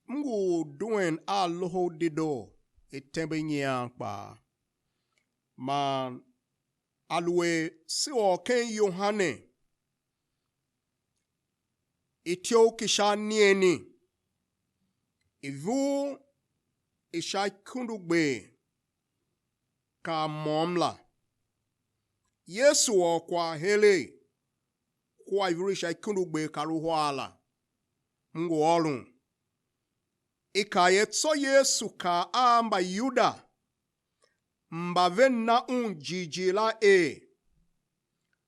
Mgu duen aloho dido etembe nyankpa. Man alwe siwo ken Yohane. Itio kisha nieni. Ivu isha kundugbe ka momla. Yesu okwa hele. Kwa ivu isha kundugbe ka ruhwala. Mgu olun. Ikayetso Yesu ka amba Yuda. Mbavena jijila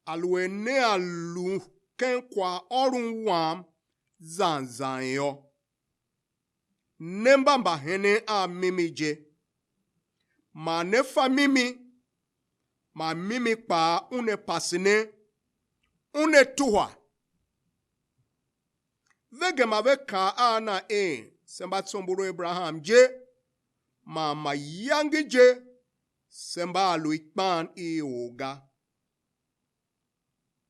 Alwene alu ken kwa orun wam zanzanyo. Nemba mbahene a mimije. Ma nefa mimi. Ma mimi pa une pasine. Une tuwa. Vege mave ka ana Semba tsomburo Abraham je. Ma yangi je. Semba aluikpan oga.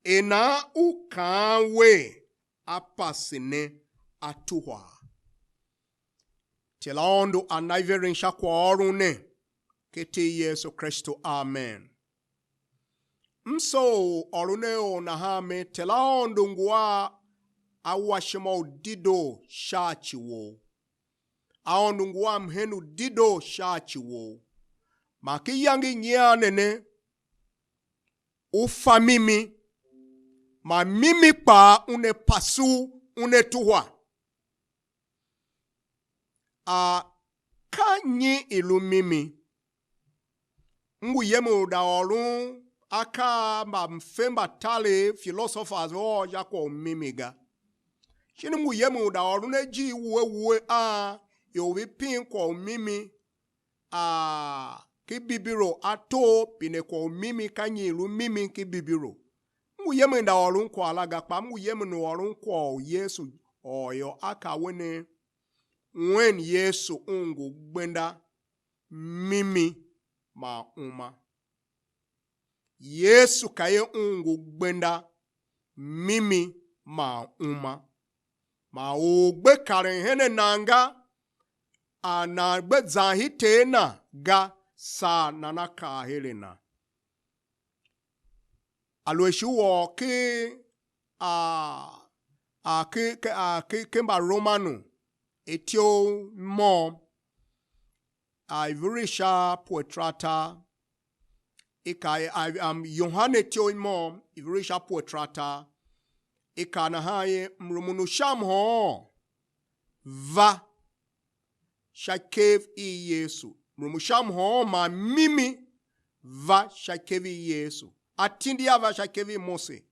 Ena ukanwe apasine atuwa. Tela ondo anaiverin shakwa orune. Kete Yesu Kristo. Amen. Mso orune onahame tela ondo ngwa awashimo dido shachiwo. Aondo ngwa mhenu dido shachiwo. Maki yangi nyanene. Ufa mimi. Ma mimi pa une pasu une tuwa. Kanyi ilu mimi. Mgu yemu da orun. Aka mfemba tale philosophers jako mimiga. Shini mgu yemu da orun eji uwe yowi pin kwa mimi. Ki bibiro ato pine kwa mimi kanyi ilu mimi ki bibiro. Mgu yemu da orun kwa alaga pa mgu yemu no orun kwa Yesu oyo aka wene wen Yesu ungu gbenda mimi ma uma. Yesu kaye ungu gbenda mimi ma uma. Ma ugbe karen hene nanga na gbe zahite na ga sa nanaka helena. Alweshu wo kemba Romanu etio mo ivirisha poetrata Yohane tio mo ivirisha poetrata na haye mrumunu shamho va shakev Yesu mrumu shamho ma mimi va shakevi Yesu atindi ava shakevi Mose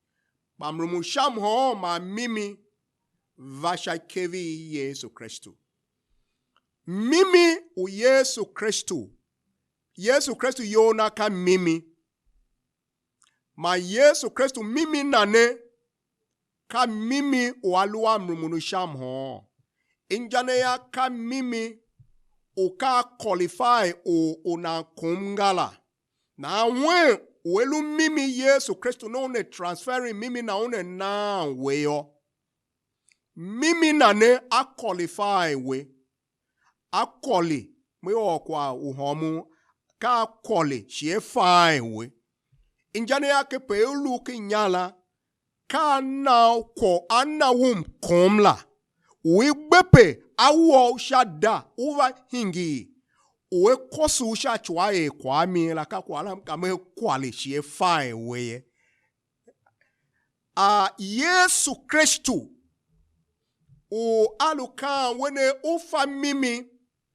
ba mrumu shamho ma mimi va shakevi Yesu Kristo. Mimi u Yesu Kristo. Yesu Kristo yona ka mimi. Ma Yesu Kristo mimi nane ka mimi ualua mrumunu shamho. Injane ya ka mimi uka qualify una kumngala. Na we uelu mimi Yesu Kristo no ne transferi mimi na one na weyo. Mimi nane a qualify we. A quali. Me okwa uhomu. Ka quali. Shie fine we. Injane ya kepe uluki nyala. Ka na ko anawum komla. We bepe awo shada uva hingi. Uwe kosu sha chwae kwa mi la ka kwa lam kame kwali shie fine we. Yesu Kristo. O aluka wene ufa mimi.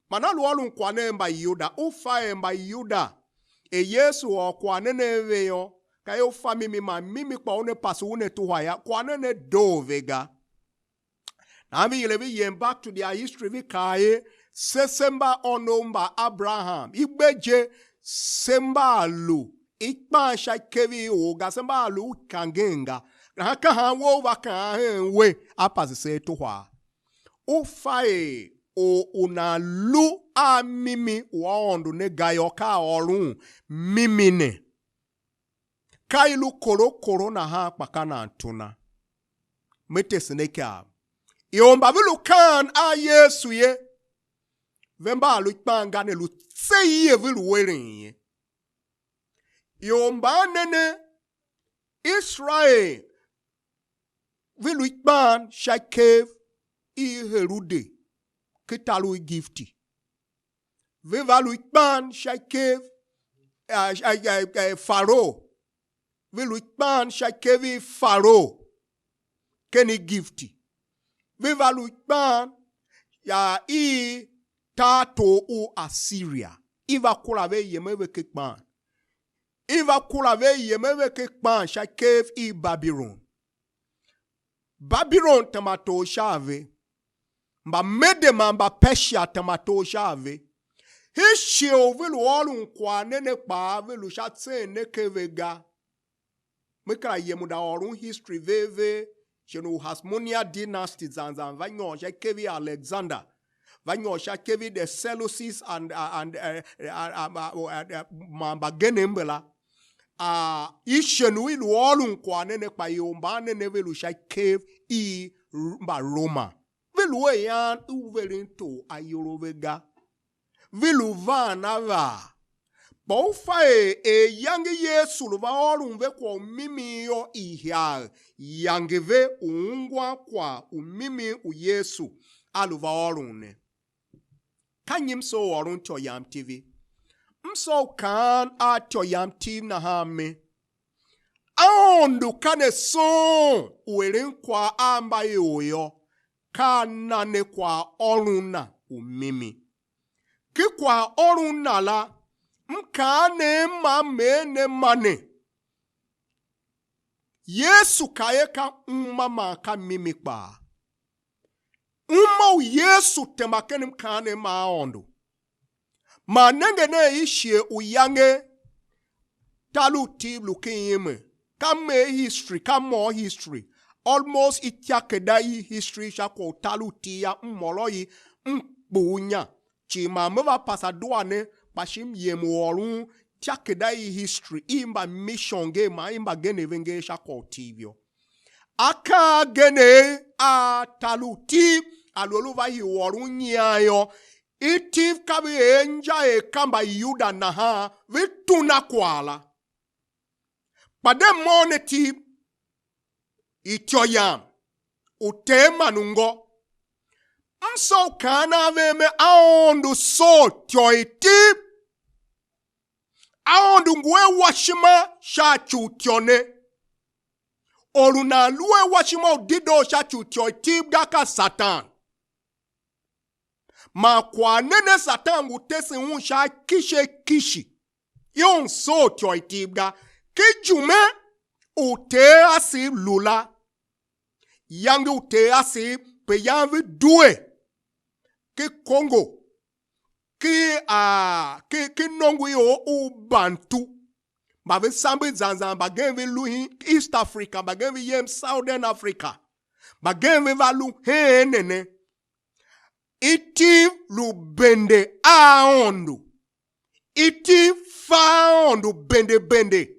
Manalu alu kwane mba Yuda. Ufa mba Yuda. Yesu o kwane neveyo. Kaya ufa mimi ma mimi kwa une pasu une tuwaya. Kwane ne do vega. Na mi yelevi back to their history vi kaye. Sesemba onomba Abraham. Igbeje semba alu. Ikpa shakevi oga. Semba alu kangenga. Haka hanwo waka we apasi se tuwa. Ufae o unalu a mimi waondu ne gayoka orun mimi ne. Kailu koro na ha pakana antuna. Mete seneka. Yomba vilu kan a Yesu ye. Vemba alu pangane lu tseye vilu wering. Yomba nene Israel vilu ikban shakev I herude kitalu gifti. Vivalu ikban shakev Pharaoh. Vilu ikban shakevi Pharaoh keni gifti. Vivalu ikban ya I tato u Assyria. Iva kulave yemewe kekban. Iva kulave yemewe kekban shakev I Babylon. Babylon tamato shave. Mba Medema mba Persia tamato shave. Hishi ovilu olu kwa nene pa vilu shatse nekevega. Mekara yemuda orun history veve. Jenu Hasmonia dynasty zanzan. Vanyo shakevi Alexander. Vanyo shakevi the Seleucids and mamba genembela. Ishenu ilu olu kwa nene pa yomba nene vilu shakev I mba Roma. Vilu yan uverinto ayorovega. Vilu vanava. Bofa yangi Yesu luva olumve kwa umimi yo ihya. Yangeve uungwa kwa umimi u Yesu aluva olune. Kanyim so orun to yam TV. Mso kan a to yam TV na hame. Aondu kane son uwelen kwa amba yoyo. Kanane kwa oluna umimi. Kikwa oluna la mkane mane mane. Yesu kayeka umama ka mimi kwa. Yesu temakene mkane maondo. Manenge ne ishie uyange talu tiblu kinyeme. Kame history, kamo history. Almost itiakedai history shako talu tia mmoloi mbunya. Chima mwa pasadwane bashim yemuorun tiakedai history. Imba mission game imba gene venge shako tivyo. Aka gene a talu tib aloluva hiworun nyayo. Itiv kabi enja kamba yuda naha vituna kwala. Pade moneti ityoyam utema nungo mso kana veme aondu so tyoiti aondu ngwe washima shachu tyone oluna luwe washima udido shachu tyoiti gaka Satan ma kwa nene Satan gutese unsha kishi yon so tyoiti ga kijume ute asi lula. Yangi ute asi pe yanvi due. Ki Congo. Ki nongu yo u Bantu. Bavi sambi zanzan bagenvi luhi East Africa. Bagenvi yem Southern Africa. Bagenvi valu henene. Iti lu bende aondu. Iti faondu bende.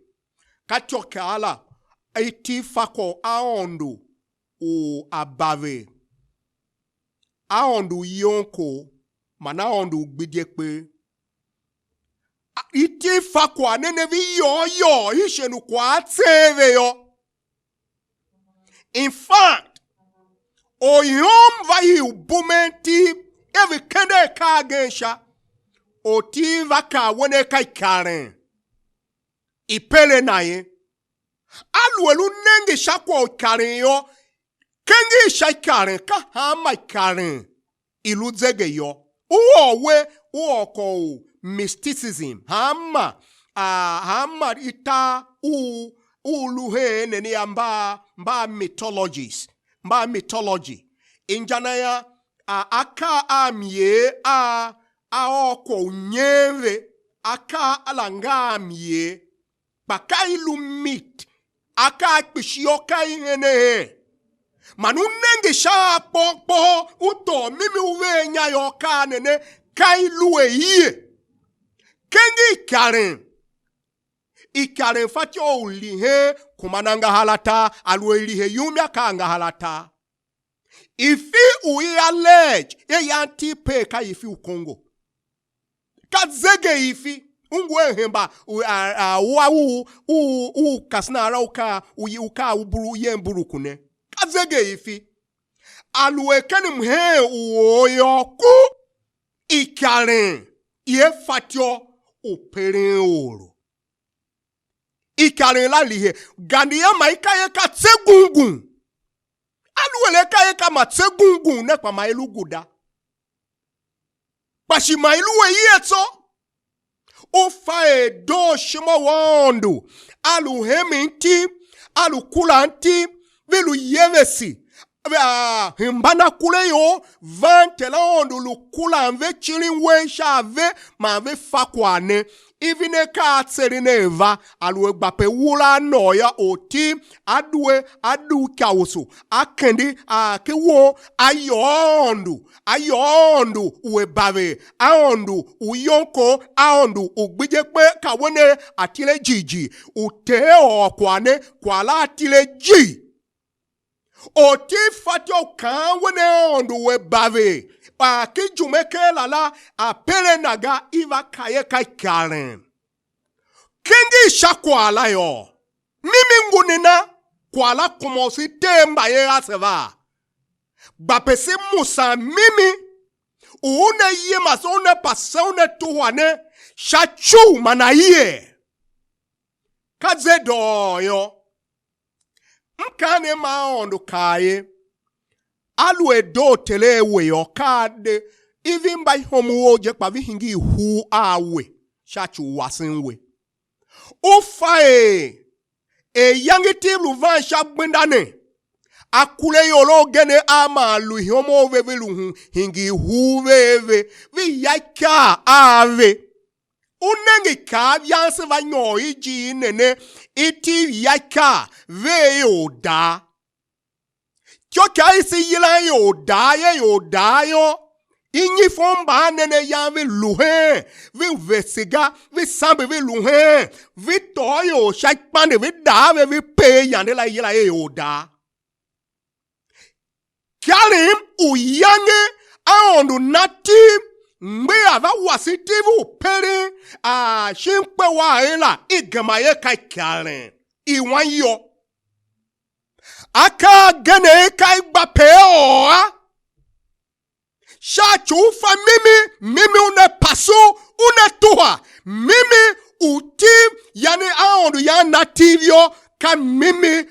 Katyoke ala. Iti fako aondu u abave. Aondu yonko. Mana aondu gbidekpe. Iti fako anenevi yo. Ishenu kwa ateve yo. In fact. Oyom vayi ubumenti. Evi kende kagensha. Oti vaka wene kai karen. Ipele naye. Aluelu nenge shakwa karen yo. Kengi shakaren ka hama karen. Ilu zege yo. Uoko mysticism. Hama ita uluhe nene mba mythologies. Mba mythology. Injanaya aka amye aoko nyeve. Aka alanga amye. Baka ilu mit. Aka akpishioka ingene. Manu nenge sha pokpo. Uto mimi uwe nyayoka nene. Kailu iye. Kengi ikaren. Ikaren fatyo ulihe. Kumananga halata. Alwe ilihe yumya kanga halata. Ifi uyi allege ye yanti pe ka ifi u Congo. Ka zege ifi ungwe hemba wa u kasna ara uka uburu yemburu kune. Ka zege ifi aluekeni mhe uoyoku ikaren ye fatio upere oro. Ikaren la lihe gandia maika ye ka tsegungun. Aluele ka ye ka ma tsegungun ne kwa mailu guda. Pashi mailu we yeto. Ofa do shimo wandu. Alu heminti, alu kulanti, vilu yevesi. Himbana kule yo vantela ondu lukula anve chilinwe shave ma ave fakwane ivine ka atselineva alwe gbape wula noya oti adu kawusu akendi akewo ayondu uwebave aondu uyonko aondu ugbijekpe kawene atile jiji uteo kwane kwala atile ji oti fatio kan wene ondu we bave ki jumeke lala apele naga iva kaye kai karen kengi shakwala yo mimi ngunina kwala kumosi temba ye aseva bapesi musa mimi une Yima une pasone tuwane shachu manaye kazedo yo mkane maondo kaye alwe do telewe yo kade even by homo je pa vihingi hu awe shachu wasinwe ufae yangi tiblu van shabindane akule yolo gene ama lu homo vevelu hingi hu veve vi yaka ave unengi ka yanse vanyo iji nene iti yaka ve yoda kyoka isi yila yoda yo inyi fomba nene yanve luhe vi vesiga vi sambe vi luhe vi toyo shakpande vi dave vi pe yande la yila yoda kalim uyange aondu natim mbe ava wasitivu pere shimpe wa ela igamaye kai kalen iwanyo aka gane kai gbape oa shachu fa mimi une pasu une tuha mimi uti yani aondu ya nativyo ka mimi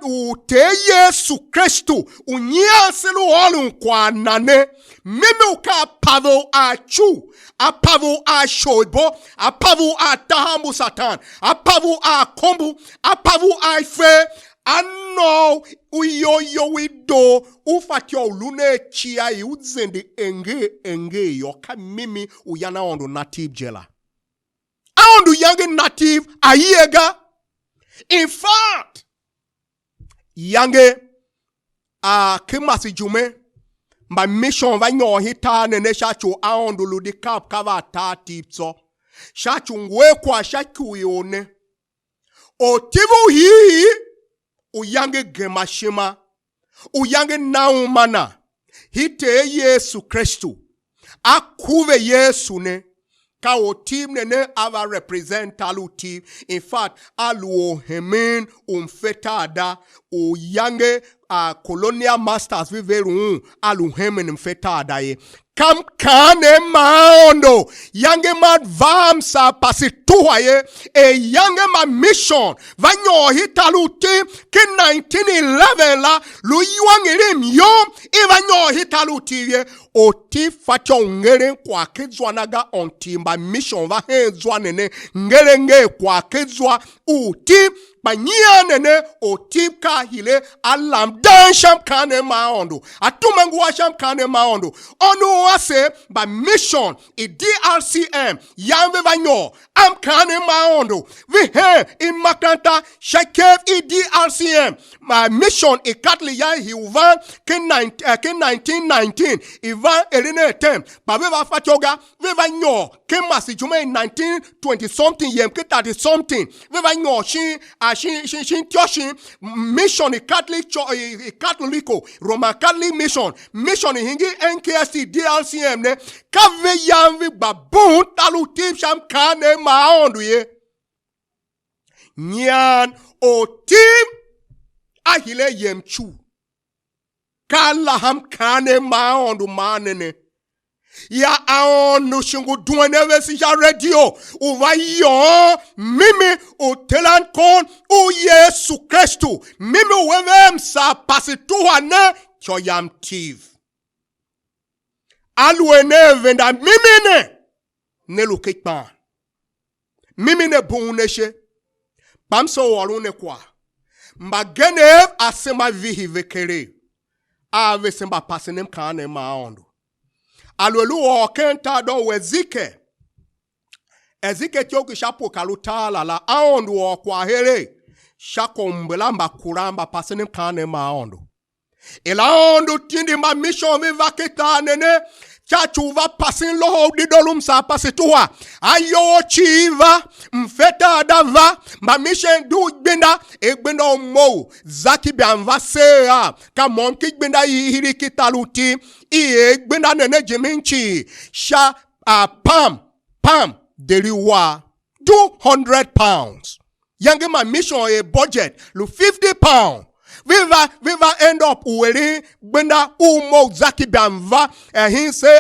ute Yesu Kristu unyansilu olu kwa nane mimi uka apavo achu apavo ashoibo apavo atahamu satan apavo akombu apavo aife ano uyoyo wido ufatyo ulune chia uzende enge yoka mimi uyana ondu native jela aondu yange native ayega in fact yange kimasi jume ma mission va nyo hita nene shachu aondu ludi kap kava ta tipso shachu ngwe kwa shachu yone otivu hii uyange gemashima uyange naumana hite Yesu Kristu akuve Yesu ne ka o team nene ava represent alu team. In fact, alu hemen umfetada o yange colonial masters viveru alu hemen umfetada ye. Kam kane maondo yange mad vamsa pasituwa ye yange ma mission vanyo hitalu team ki 1911 la lu yuangirim yo ivanyo hitalu tiye o ti facho ngere kwa kezwanaga on timba mission va hezwanene ngere kwa kezwa u ti banyia nene o tip ka hile alam dan sham kane maondo atumangu wa sham kane maondo onu wase ba mission i DRCM yamve vanyo am kane maondo vi he in makanta shakev i DRCM ma mission i katli ya hiuvan ken 1919 ivan erine tem ba ve va fachoga ve vanyo ken masijume 1920 something yem ke 30 something ve vanyo shi mission Catholic Catholico Roman Catholic mission hingi NKST DLCM ne kave yamvi babun talu tip sham kane maondu ye nyan o tim ahile yemchu kala ham kane maondu manene ya aonu shingu duaneve si ya radio uva yo mimi o telan kon o Yesu Kristu mimi wevem sa pasituwa ne choyam tiv aluene venda mimi ne lukikpan mimi ne buuneshe bamso walune kwa mbagene asema vihi vekere ave semba pasinem kane maondo alolu okenta do wezike ezike tioki shapo kalutala la aondo kwa here shakombela mbakuramba pasinem kane maondo elaondo tindi ma mission me vaketa nene chachu va pasin loho didolum sa pasituwa ayo chiva mfeta dava ma mission du gbenda egbenda mo zaki bianva sea kamon ki gbenda yihiri kitaluti egbenda nene jeminchi sha pam deriwa 200 pounds yange ma mission a budget lu 50 pounds Viva end up uweri gbenda umo zaki bianva he say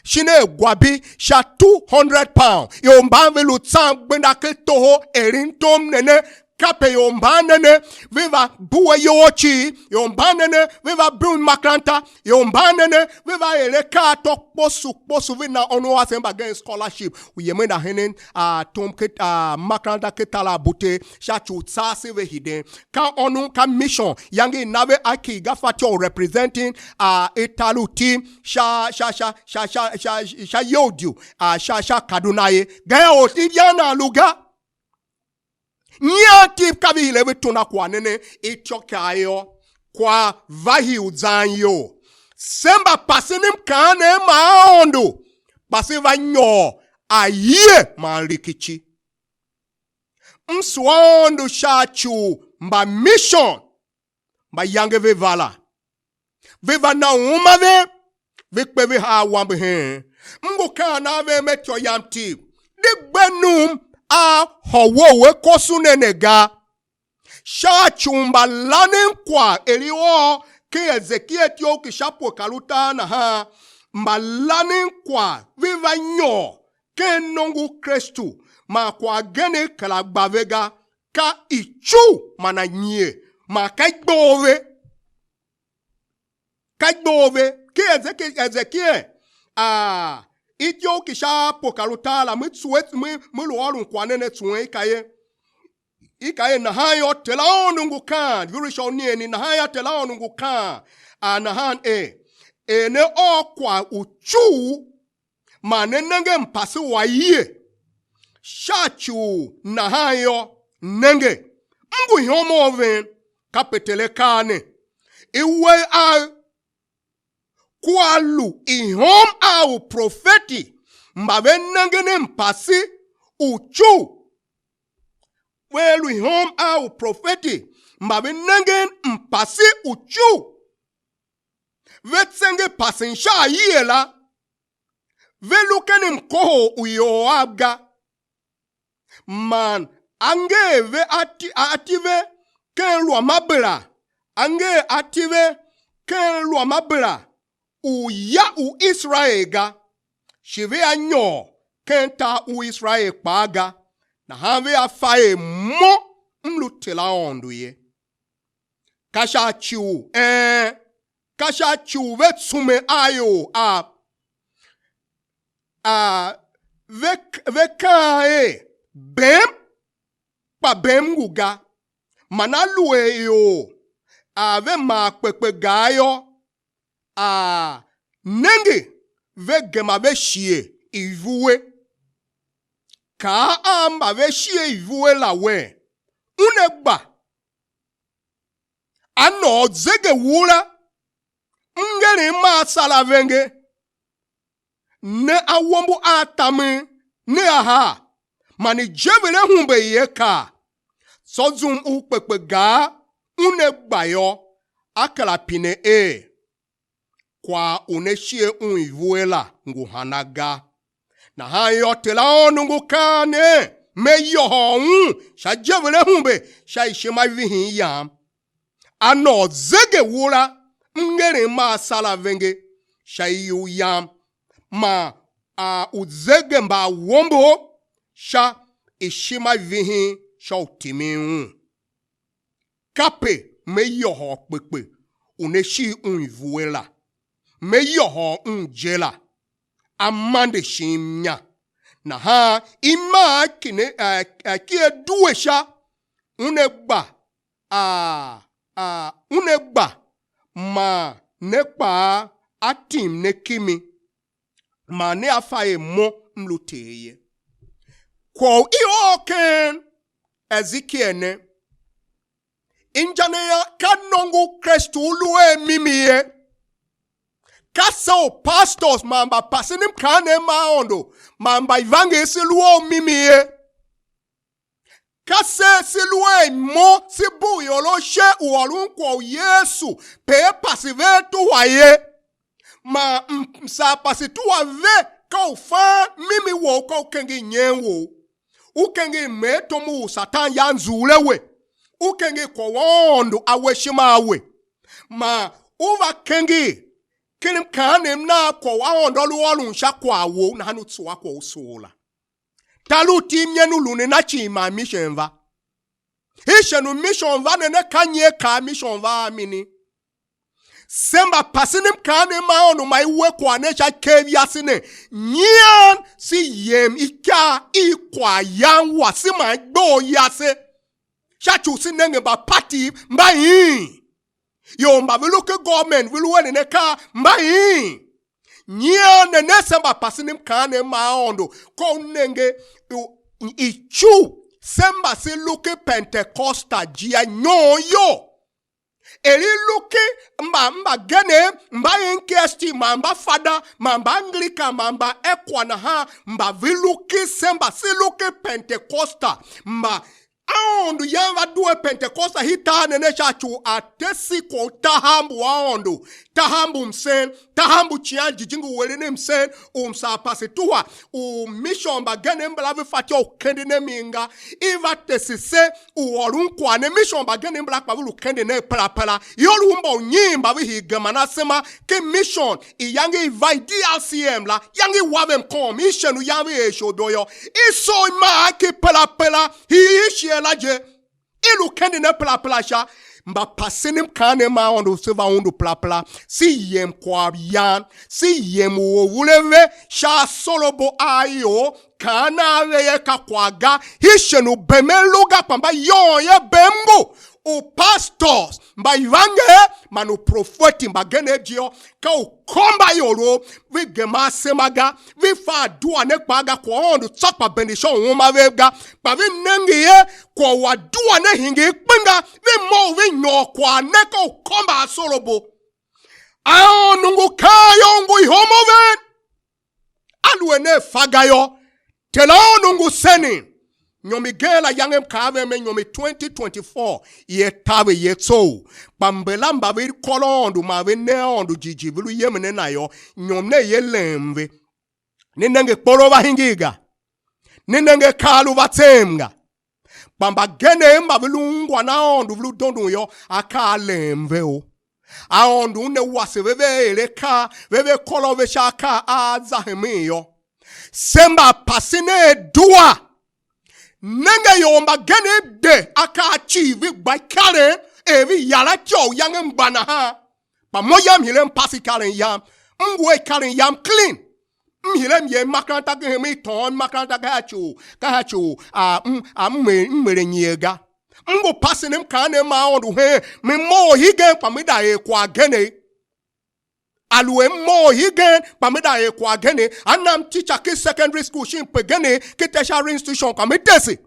shine gwabi sha 200 pounds yomba lu tsam gbenda ke toho erintom nene kape yomba nene viva buwe yochi yomba nene viva brun makranta yomba nene viva eleka tok posu vina ono asemba gen scholarship uyemenda henen tom ket makranta ketala bute sha chutsa seve hide ka onu ka mission yangi nave aki gafacho representing italu team sha yodu sha kadunaye ga o tibiana luga nyati kabi lewe tuna kwa nene itokayo kwa vahi uzanyo semba pasinim kane maondo pasiva nyo aye malikichi mswondo shachu mba mission mba yange vivala viva na umave vikpevi hawambe he mbuka na ve metyo yamti digbenum howo kosunenega shachumba lanin kwa eliwo ke Ezekiel tio kishapo kaluta na ha mbalanin kwa viva nyo ke nongu Kristu ma kwa gene kalagbavega ka ichu mana nye ma kaigbove ke Ezekiel itio kisha pokaluta la mitsuet muluolun kwanene tsuwe ikaye na hayo telaonungu kan virisho nieni na haya telaonungu kan anahan ene okwa uchu manenenge mpasi waye shachu na hayo nenge mgu hiyomoven kapetele kane iwe kwalu ihom au profeti mbabe nangene mpasi uchu welu ihom au profeti mbabe nangen mpasi uchu vetsenge pasinsha yela velukene mkoho uyoabga man angeve ative kenlwa mabela ange ative kenlwa mabela uya u Israel ga shive anyo kenta u Israel paga na have afae mo mlutela ondu ye kasha chiu vetsume ayo vekae bem pa bem guga manalue yo ave ma pepe gayo nenge vegema veshie ivue ka amba veshie ivue lawe unegba ano zege wula ngere ma sala venge ne awombu atame ne aha mani jevele humbe yeka so zum ukpekpe ga une gbayo akala pine kwa uneshie unvuela nguhanaga na hayo tela onungu kane meyo hon sha jevele humbe sha ishema vihin yam ano zege wura ngere ma sala venge sha yu yam ma uzege mba wombo sha ishema vihin sha utimiun kape meyo ho pepe uneshi unvuela meyo ho unjela amande shimnya na ha ima kine kie duesha unegba unegba ma nepa atim nekimi ma ne afaye mo mluteye kwa ioken ezikiene injaneya kanongu Kristu luwe mimiye Kaso pastors mamba pasinim kane maondo mamba ivange siluo mimiye kase siluwe mo sibu yolo she uwalun kwa Yesu pe pasive tuwaye ma sa pasituwa ve kaufa mimi wo kaukengi nyenwo ukengi metomu satan yanzulewe ukengi kwa wondo aweshimawe ma uva kengi kinim kanem na kwa waondolu walun shakwa wo na hanu tsuwa kwa usola talu timye nulune na chima mission va hishenu mission va nene kanye ka mission va amini semba pasinim kanem maonu maiwe kwa nesha kevya sine nyan si yem ika ikwa yanwa si maigbo yase shachu sinenge ba party mba yin yo mba viluke government viluwe ne ka mbai nyia ne nesamba pasinim kane maondo ko nenge ichu semba se luke Pentecostal jia nyoyo eli luke mba gene mba inkesti mba fada mba anglika mba ekwa na ha mba viluke semba se luke Pentecostal mba aondu yanga duwe Pentecosta hita nene chachu atesi kwa tahambu aondu tahambu msen tahambu chianji jingu welene msen umsa pasi tuwa mission bagene mblavi fatya ukendine minga iva tesise uwarunkwane mission bagene mblavi kwa vulu kendine pala yolu umba unyimba vihi gemana sema ke mission iyangi ivai DLCM la yangi wave mkom ishenu yangi esho doyo iso ima ki pala hiishi elaje ilu kendine pala sha mba pasinim kane ma ondo seva ondo pla si yem kwa yan si yem wo wuleve sha solobo ayo kana weye ka kwaga hishenu bemeluga pamba ye bembo o pastors mba ivange manu profeti mba gene jio ka ukomba yoro vi gema semaga vi fa duwa ne kwaga kwa ondo tsakpa benishon woma vega pa vi nengiye kwa waduwa ne hingi kpenga vi mo vi nyo kwa ne ka ukomba asolobo ao nungu kayo ngu ihomove alwe ne fagayo tela nungu seni nyomi gela yangem kave me nyomi 2024 ye tawe ye so bambela mbavi kolondu mave neondu jiji vilu yemene nayo nyomne ye lemve ninenge poroba hingiga ninenge kalu vatemga bamba gene mbavilungwa naondu vilu dondu yo aka lemve o aondu ne waseveve eleka veve kolove shaka azahemiyo semba pasine dua nenge yomba gene de aka achieve by kare evi yala cho yang mbana ha pa moyam hilem pasi karen yam ngwe karen yam clean hilem ye makanta ke mi ton makanta ka hachu mmere nyega ngo pasi nem kane ma ondu he me mo hige pa me da e kwa gene alwe mo higen pameda e kwa gene anam teacher ke secondary school shin pegene ke tertiary institution pametesi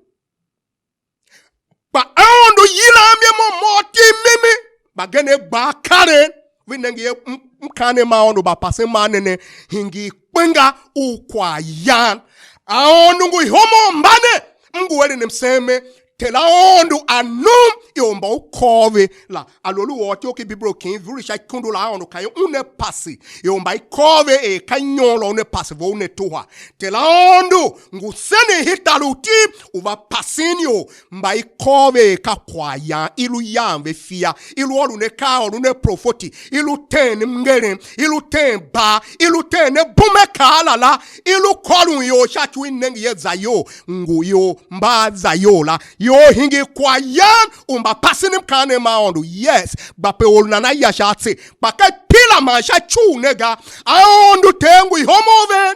pa aondo yila me mo ti mimi ba gene ba kare winenge mkane ma ondo ba pase manene hingi kwenga ukwa yan aondo ngu homo mbane ngu wele nemseme tela ondu anum yomba ukove la alolu wote oke bibro kin vuri sha kundu la onu kayo une pasi yomba ikove e kanyolo une pasi vo une toha tela ondu ngusene hitaluti uva pasinyo mba ikove ka kwaya ilu yamve fia ilu olu ne ka olu ne profoti ilu ten mngere ilu ten ba ilu ten bume kala la ilu kolu yo shachu inengi ye zayo nguyo mba zayo la yo hingi kwa yan umba pasinim kane maondu yes bape olnana yashatse baka pila masha chu nega aondu tengu homoven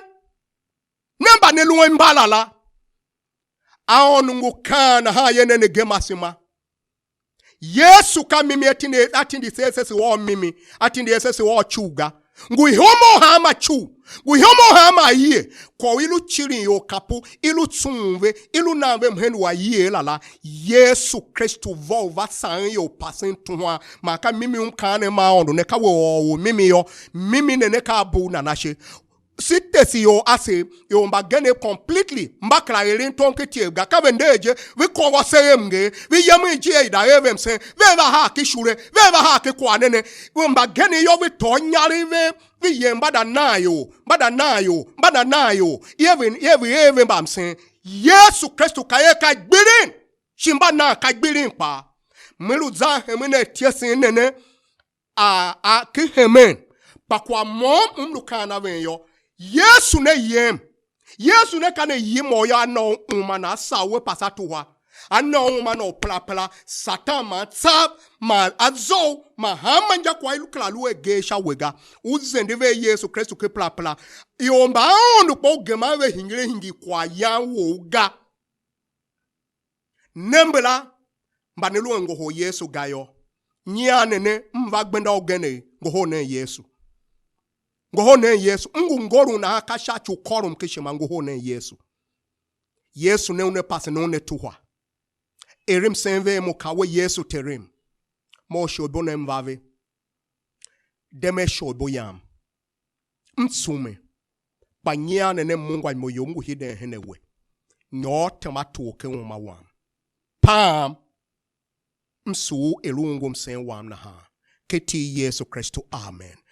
namba neluwe mbalala aonu ngukana hayene negemasima Yesu kamimi atindi sese wo mimi atindi sese wo chuga nguihomo hama chu nguihomo hama ye ko ilu chiri yo kapu ilu tsunve ilu nambe mhenu wa ye lala Yesu Kristo vova san yo pasin tuwa maka mimi umkane maondo ne kawo mimi yo mimi ne ka bu na nashe sitesi yo ase yo mbagene completely mbakla erin tonke tie ga kavendeje we ko waseyemge we yamunje ida evemse we ba ha ki shure we ba ha ki kwanene we mbagene yo we tonyari we yemba da nayo even bamse Yesu Kristo kaye ka gbirin shimba na ka gbirin pa meluza hemene tiesin nene a ki hemen pakwa mom umlukana venyo Yesu ne kane yimo ya no umana sawe pasatuwa ano umana plapla satama tsab ma azo ma hamanja kwa ilukla luwe gesha wega uzendeve Yesu Kristo ke plapla yomba onu po gema we hingi kwa ya woga nembela mbanelu ngoho Yesu gayo nyanene mvagbenda ogene ngoho ne Yesu ngohone Yesu ngoru na kasha chukorum kishima ngohone Yesu ne une pase ne une tuwa erim senve mo kawe Yesu terim mo shobo ne mvave deme shobo yam mtsume panya ne mungwa moyo ngu hide henewe no temato ke woma wam pam msu elungu msen wam na ha keti Yesu Kristo amen.